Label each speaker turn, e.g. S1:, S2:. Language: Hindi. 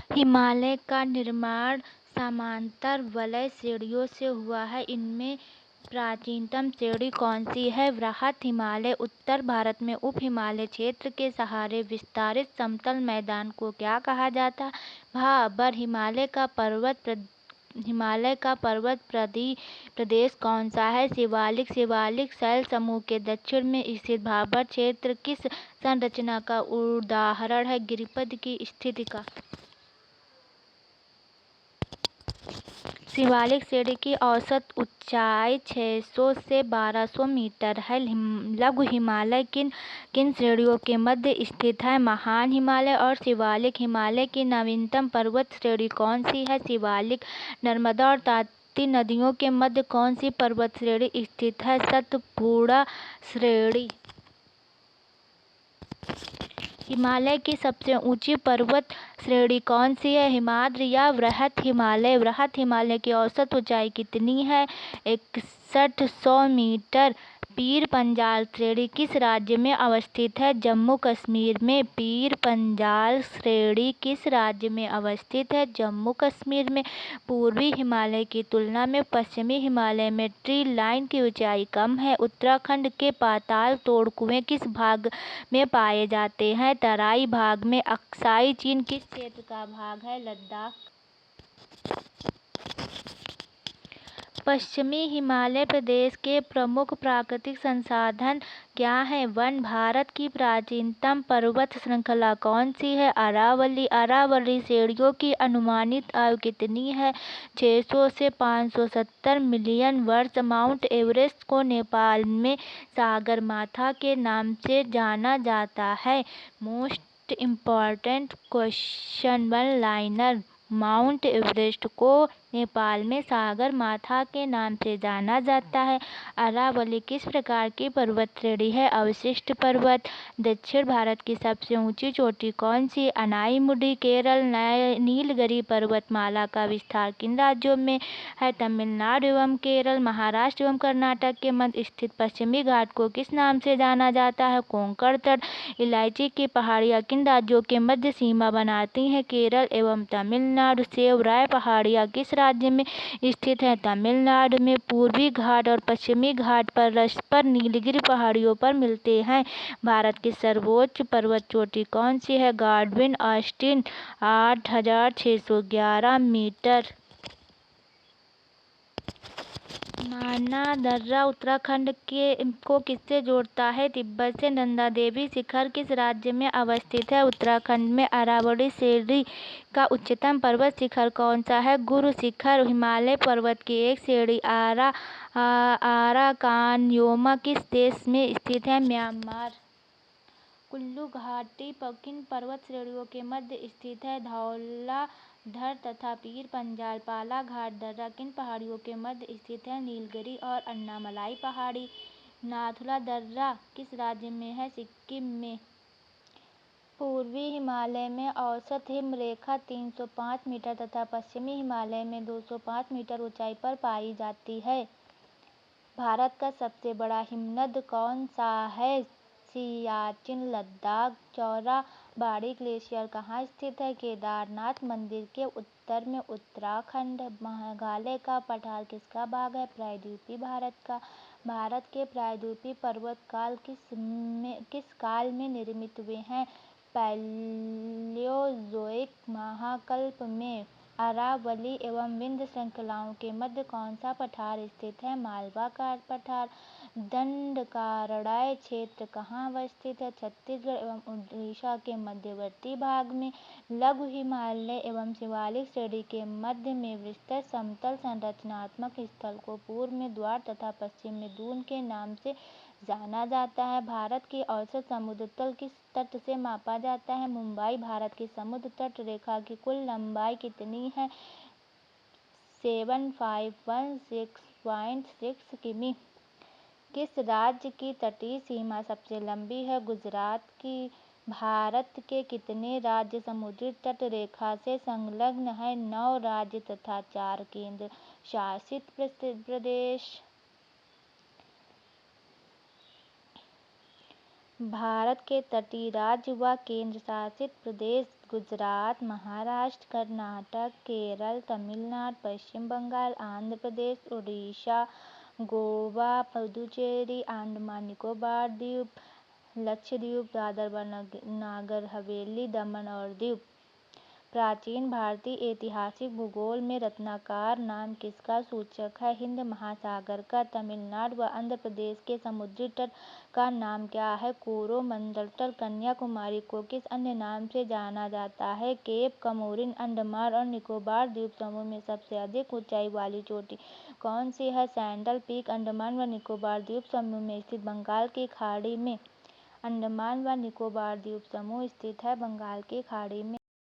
S1: हिमालय का निर्माण समांतर वलय श्रेणियों से हुआ है। इनमें प्राचीनतम श्रेणी कौन सी है? वृहत हिमालय। उत्तर भारत में उप हिमालय क्षेत्र के सहारे विस्तारित समतल मैदान को क्या कहा जाता है? भाबर। हिमालय का पर्वत प्रदेश कौन सा है? शिवालिक। शिवालिक शैल समूह के दक्षिण में स्थित भाबर क्षेत्र किस संरचना का उदाहरण है? गिरिपद की स्थिति का। शिवालिक श्रेणी की औसत ऊंचाई 600 से 1200 मीटर है। लघु हिमालय किन किन श्रेणियों के मध्य स्थित है? महान हिमालय और शिवालिक। हिमालय की नवीनतम पर्वत श्रेणी कौन सी है? शिवालिक। नर्मदा और ताप्ती नदियों के मध्य कौन सी पर्वत श्रेणी स्थित है? सतपुड़ा श्रेणी। हिमालय की सबसे ऊंची पर्वत श्रेणी कौन सी है? हिमाद्री या वृहत हिमालय। वृहत हिमालय की औसत ऊंचाई कितनी है? 6100 मीटर। पीर पंजाल श्रेणी किस राज्य में अवस्थित है? जम्मू कश्मीर में। पीर पंजाल श्रेणी किस राज्य में अवस्थित है? जम्मू कश्मीर में। पूर्वी हिमालय की तुलना में पश्चिमी हिमालय में ट्री लाइन की ऊंचाई कम है। उत्तराखंड के पाताल तोड़ कुएं किस भाग में पाए जाते हैं? तराई भाग में। अक्साई चीन किस क्षेत्र का भाग है? लद्दाख। पश्चिमी हिमालय प्रदेश के प्रमुख प्राकृतिक संसाधन क्या हैं? वन। भारत की प्राचीनतम पर्वत श्रृंखला कौन सी है? अरावली। अरावली श्रेणियों की अनुमानित आयु कितनी है? 600 से 570 मिलियन वर्ष। माउंट एवरेस्ट को नेपाल में सागरमाथा के नाम से जाना जाता है। Most important question one liner. Mount Everest को नेपाल में सागरमाथा के नाम से जाना जाता है। अरावली किस प्रकार की पर्वत श्रेणी है? अवशिष्ट पर्वत। दक्षिण भारत की सबसे ऊंची चोटी कौन सी? अनाईमुडी। केरल। नीलगिरी पर्वतमाला का विस्तार किन राज्यों में है? तमिलनाडु एवं केरल। महाराष्ट्र एवं कर्नाटक के मध्य स्थित पश्चिमी घाट को किस नाम से जाना जाता है? कोंकण तट। इलायची की पहाड़ियाँ किन राज्यों के मध्य सीमा बनाती हैं? केरल एवं तमिलनाडु। सेव राय पहाड़ियाँ किस राज्य में स्थित है? तमिलनाडु में। पूर्वी घाट और पश्चिमी घाट परस्पर नीलगिरी पहाड़ियों पर मिलते हैं। भारत की सर्वोच्च पर्वत चोटी कौन सी है? Godwin Austen 8611 metre. माना दर्रा उत्तराखंड को किससे जोड़ता है? तिब्बत से। नंदा देवी शिखर किस राज्य में अवस्थित है? उत्तराखंड में। अरावली श्रेणी का उच्चतम पर्वत शिखर कौन सा है? गुरु शिखर। हिमालय पर्वत की एक श्रेणी आराकानयोमा किस देश में स्थित है? म्यांमार। कुल्लू घाटी किन पर्वत श्रेणियों के मध्य स्थित है? धौलाधर तथा पीर पंजाल। पाला घाट दर्रा किन पहाड़ियों के मध्य स्थित है? नीलगिरी और अन्नामलाई पहाड़ी। नाथुला दर्रा किस राज्य में है? सिक्किम में। पूर्वी हिमालय में औसत हिमरेखा 305 मीटर तथा पश्चिमी हिमालय में 205 मीटर ऊंचाई पर पाई जाती है। भारत का सबसे बड़ा हिमनद कौन सा है? सियाचिन। लद्दाख। चौराबाड़ी ग्लेशियर कहाँ स्थित है? केदारनाथ मंदिर के उत्तर में। उत्तराखंड। मेघालय का पठार किसका भाग है? प्रायद्वीपीय भारत का। भारत के प्रायद्वीपीय पर्वत किस काल में निर्मित हुए हैं? पैलियोज़ोइक महाकल्प में। अरावली एवं विंध्य श्रृंखलाओं के मध्य कौन सा पठार स्थित है? मालवा का पठार। दंडकारण्य क्षेत्र कहाँ अवस्थित है? छत्तीसगढ़ एवं उड़ीसा के मध्यवर्ती भाग में। लघु हिमालय एवं शिवालिक श्रेणी के मध्य में विस्तृत समतल संरचनात्मक स्थल को पूर्व में द्वार तथा पश्चिम में दून के नाम से जाना जाता है। भारत की औसत समुद्र तल किस तट से मापा जाता है? मुंबई। भारत की समुद्र तट रेखा की कुल लंबाई कितनी है? 7516.6 किमी। किस राज्य की तटीय सीमा सबसे लंबी है? गुजरात की। भारत के कितने राज्य समुद्री तट रेखा से संलग्न हैं? 9 राज्य तथा 4 केंद्र शासित प्रदेश। भारत के तटीय राज्य व केंद्र शासित प्रदेश गुजरात, महाराष्ट्र, कर्नाटक, केरल, तमिलनाडु, पश्चिम बंगाल, आंध्र प्रदेश, उड़ीसा, गोवा, पुडुचेरी, अंडमान निकोबार द्वीप, लक्षद्वीप, दादर व नागर हवेली, दमन और दीव। प्राचीन भारतीय ऐतिहासिक भूगोल में रत्नाकर नाम किसका सूचक है? हिंद महासागर का। तमिलनाडु व आंध्र प्रदेश के समुद्री तट का नाम क्या है? कोरोमंडल तट। कन्याकुमारी को किस अन्य नाम से जाना जाता है? केप कमोरिन। अंडमान और निकोबार द्वीप समूह में सबसे अधिक ऊंचाई वाली चोटी कौन सी है? Saddle peak. अंडमान व निकोबार द्वीप समूह में स्थित बंगाल की खाड़ी में। अंडमान व निकोबार द्वीप समूह स्थित है बंगाल की खाड़ी में।